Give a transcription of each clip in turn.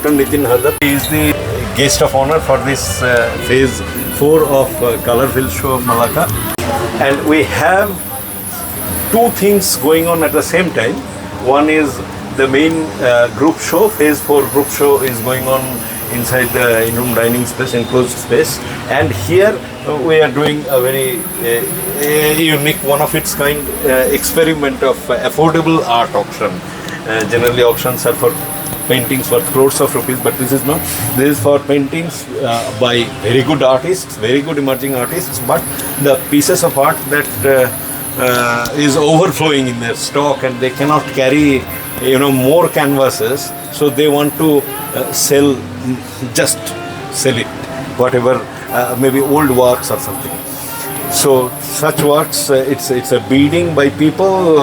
Dr. Nitin Hardap. He is the guest of honor for this phase 4 of Color Fill Show of Malacca. And we have two things going on at the same time. One is the main group show, phase 4 group show is going on inside the in-room dining space, enclosed space. And here we are doing a very unique, one of its kind experiment of affordable art auction. Generally auctions are for paintings worth crores of rupees, but this is not. This is for paintings by very good artists, very good emerging artists, but the pieces of art that is overflowing in their stock and they cannot carry more canvases, so they want to just sell it, whatever, maybe old works or something. So such works, it's a bidding by people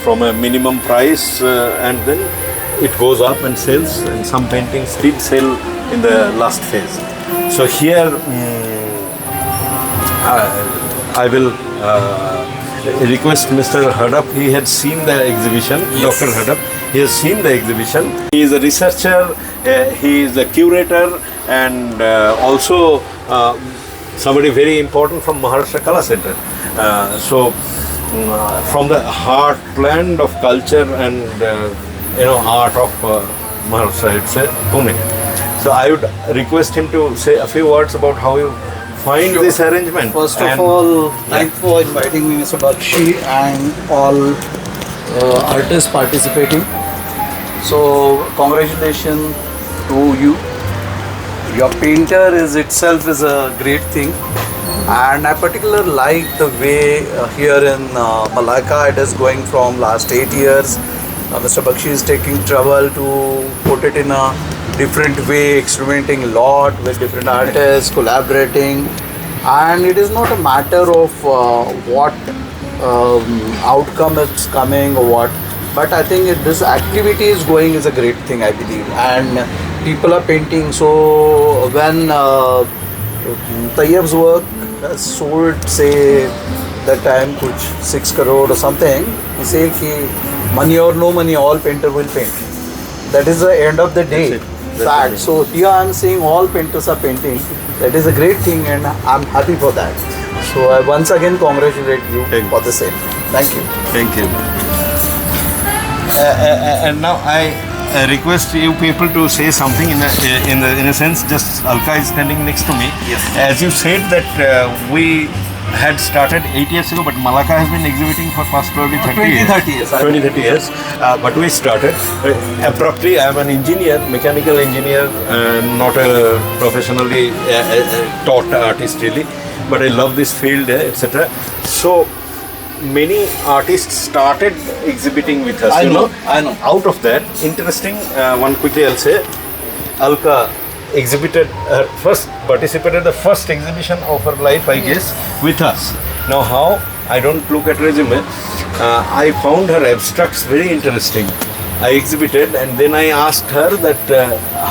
from a minimum price, and then it goes up and sells, and some paintings did sell in the last phase. So here I will request Mr. Hardap. He had seen the exhibition. Yes. Dr. Hardap, he has seen the exhibition. He is a researcher, he is a curator, and also somebody very important from Maharashtra Kala Center. From the heartland of culture and art of Maharashtra, it's Pune. So I would request him to say a few words about how you find this arrangement. First of all, thank you for inviting me, Mr. Bakshi, and all artists participating. So congratulations to you. Your painter itself is a great thing, and I particularly like the way here in Malacca it is going from last 8 years. Mr. Bakshi is taking trouble to put it in a different way, experimenting a lot with different artists, collaborating, and it is not a matter of what outcome is coming or what, but I think this activity is going is a great thing, I believe, and people are painting. So when Tayyab's work sold, say that time kuch 6 crore or something, he said ki money or no money, all painter will paint. That is the end of the day. Fact. So here I am saying all painters are painting. That is a great thing, and I am happy for that. So I once again congratulate you for the same. Thank you. Thank you. And now I request you people to say something in a sense. Just Alka is standing next to me. Yes. As you said that we had started 8 years ago, but Malacca has been exhibiting for past probably 30 years. 30 years. But we started. Abruptly, I am an engineer, mechanical engineer, not a professionally taught artist really, but I love this field, etc. So many artists started exhibiting with us. I know. Out of that, interesting one quickly I'll say, Alka participated the first exhibition of her life, I guess, with us. Now how? I don't look at resume. I found her abstracts very interesting. I exhibited, and then I asked her that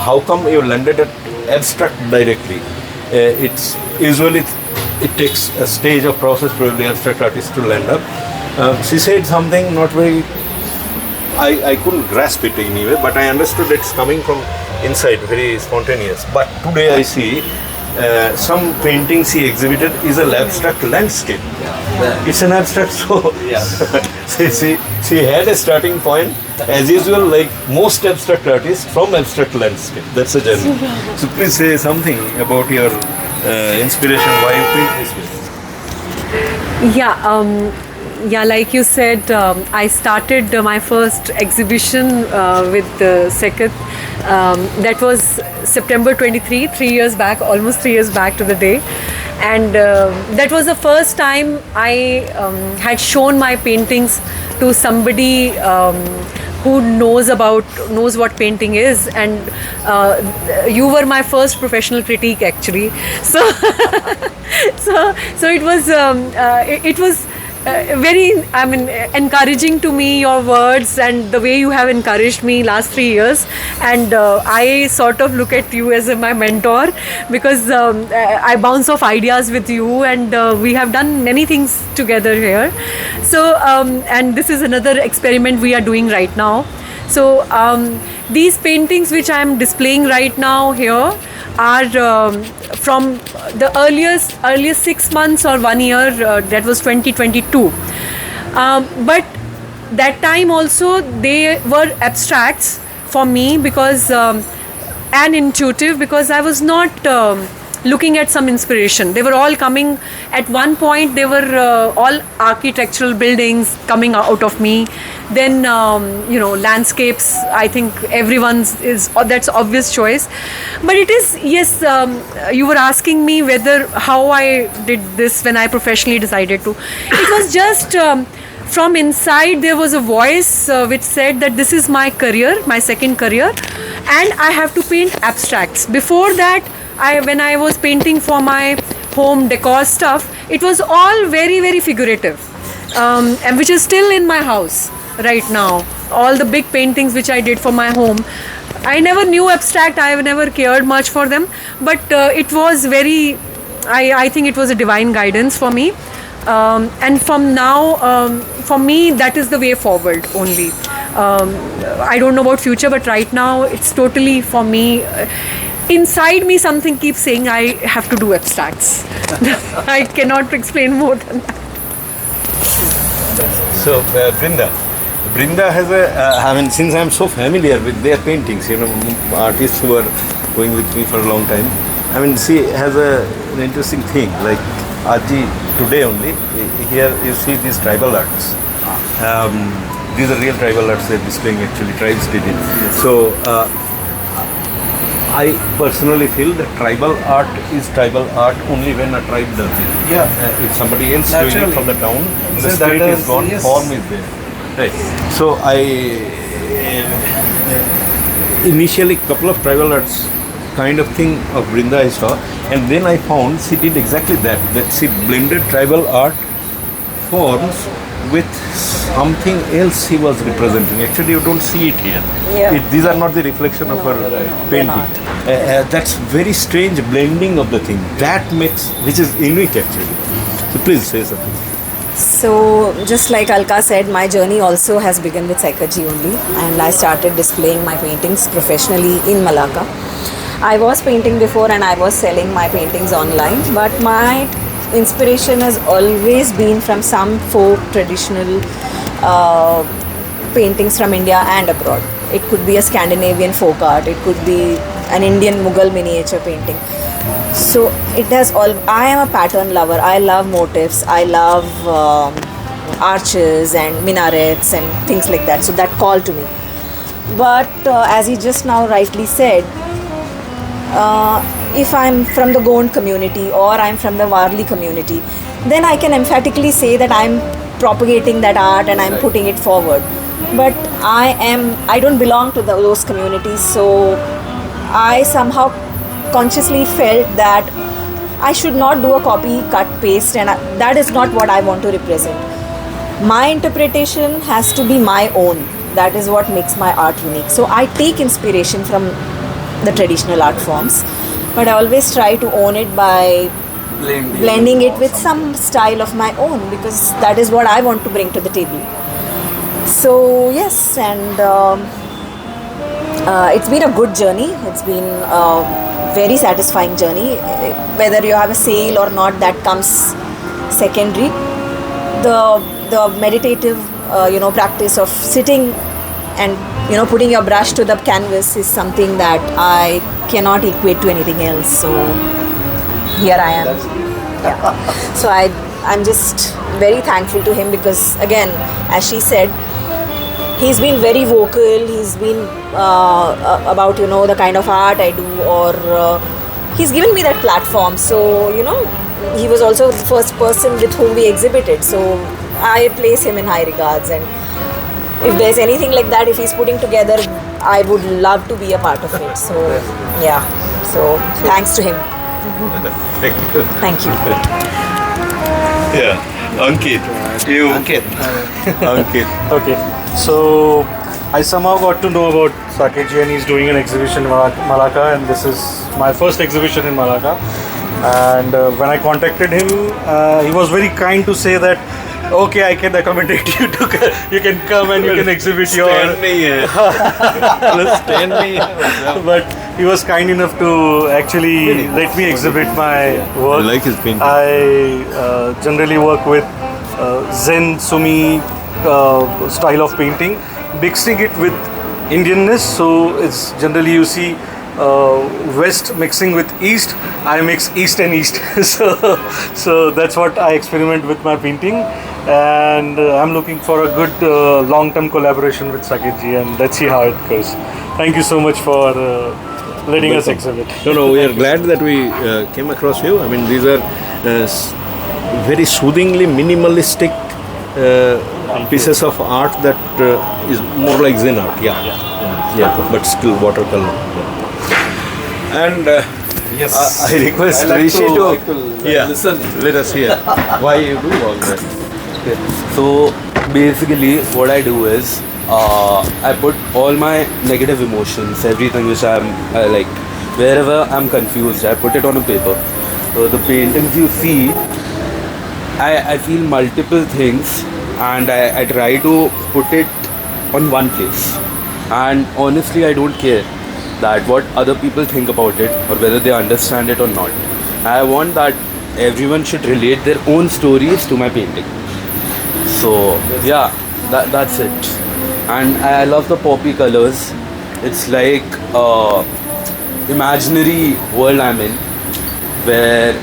how come you landed at abstract directly? It's usually it takes a stage of process, probably abstract artist to land up. She said something not very, I couldn't grasp it anyway, but I understood it's coming from inside, very spontaneous. But today I see some paintings he exhibited is an abstract landscape. It's an abstract, so she had a starting point, as usual, like most abstract artists, from abstract landscape. That's a journey. So please say something about your inspiration, why you paint this way. Yeah, like you said, I started my first exhibition with Sekat. That was September 23, 3 years back, almost 3 years back to the day. And that was the first time I had shown my paintings to somebody who knows what painting is, and you were my first professional critique actually. So it was very, encouraging to me, your words and the way you have encouraged me last 3 years. And I sort of look at you as my mentor, because I bounce off ideas with you, and we have done many things together here. So, and this is another experiment we are doing right now. So these paintings which I am displaying right now here are from the earliest 6 months or 1 year, that was 2022. But that time also they were abstracts for me because and intuitive, because I was not looking at some inspiration. They were all coming at one point. They were all architectural buildings coming out of me. Then landscapes. I think everyone's is that's obvious choice. But it is, yes. You were asking me how I did this when I professionally decided to. It was just. From inside there was a voice which said that this is my career, my second career, and I have to paint abstracts. Before that, when I was painting for my home decor stuff, it was all very, very figurative, and which is still in my house right now. All the big paintings which I did for my home, I never knew abstract, I never cared much for them, but it was very, I think it was a divine guidance for me. And from now, for me, that is the way forward only. I don't know about future, but right now it's totally for me. Inside me, something keeps saying I have to do abstracts. I cannot explain more than that. So Brinda has since I'm so familiar with their paintings, artists who are going with me for a long time. She has an interesting thing, like Aji, today only, here you see these tribal arts. These are real tribal arts they're displaying, actually, tribes did it. So, I personally feel that tribal art is tribal art only when a tribe does it. Yeah. If somebody else doing it from the town, the So spirit that is gone, yes. form is there. Right. So, I initially couple of tribal arts kind of thing of Brinda I saw, and then I found she did exactly that she blended tribal art forms with something else he was representing. Actually, you don't see it here. Yeah. These are not the reflection of her painting. That's very strange blending of the thing. That makes, which is unique actually. So please say something. So, just like Alka said, my journey also has begun with Saikaji only, and I started displaying my paintings professionally in Malacca. I was painting before and I was selling my paintings online, but my inspiration has always been from some folk traditional paintings from India and abroad. It could be a Scandinavian folk art, it could be an Indian Mughal miniature painting. So it has all. I am a pattern lover. I love motifs. I love arches and minarets and things like that. So that called to me. But as he just now rightly said, if I'm from the Gond community or I'm from the Warli community, then I can emphatically say that I'm propagating that art and I'm putting it forward. But I don't belong to those communities, so I somehow consciously felt that I should not do a copy, cut, paste, and that is not what I want to represent. My interpretation has to be my own. That is what makes my art unique. So I take inspiration from the traditional art forms, but I always try to own it by blending it with some style of my own, because that is what I want to bring to the table. So yes, and it's been a good journey. It's been a very satisfying journey. Whether you have a sale or not, that comes secondary. The meditative practice of sitting and putting your brush to the canvas is something that I cannot equate to anything else. So here I am. Yeah. So I'm just very thankful to him, because again, as she said, he's been very vocal. He's been about the kind of art I do, or he's given me that platform. So he was also the first person with whom we exhibited. So I place him in high regards, and if there's anything like that, if he's putting together, I would love to be a part of it. So yeah, so thanks to him. Thank you. Thank you. Yeah, Ankit. Ankit. Okay, so I somehow got to know about Sakeji, and he's doing an exhibition in Malacca, and this is my first exhibition in Malacca. And when I contacted him, he was very kind to say that okay, I can accommodate you to. You can come and you can exhibit your. Stand me here. Stand me here. But he was kind enough to actually let me exhibit my work. I like his painting. I generally work with Zen Sumi style of painting, mixing it with Indianness. So it's generally you see West mixing with East. I mix East and East. so that's what I experiment with my painting, and I'm looking for a good long-term collaboration with Saket ji, and let's see how it goes. Thank you so much for letting us exhibit. No, we are glad that we came across you. I mean, these are very soothingly minimalistic pieces of art that is more like Zen art. Yeah, but still watercolor. Yeah. And Yes. I request I like Rishi to- to like to listen. Let us hear why you do all that. So basically, what I do is I put all my negative emotions, everything which I'm like, wherever I'm confused, I put it on a paper. So the paintings you see, I feel multiple things, and I try to put it on one place. And honestly, I don't care that what other people think about it or whether they understand it or not. I want that everyone should relate their own stories to my painting. So yeah, that's it. And I love the poppy colors. It's like imaginary world I'm in, where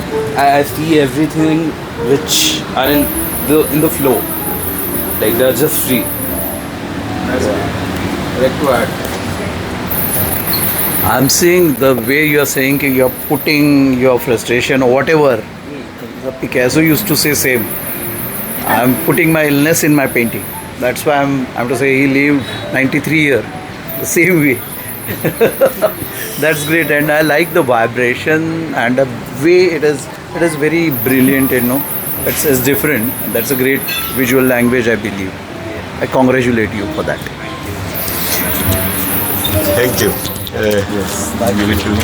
I see everything which are in the flow, like they're just free. Like to add. I'm seeing the way you are saying कि you're putting your frustration or whatever. Picasso used to say same. I'm putting my illness in my painting. That's why I'm to say he lived 93 years the same way. That's great, and I like the vibration and the way it is very brilliant, you know. It's different. That's a great visual language, I believe. I congratulate you for that. Thank you. Yes, give it to me.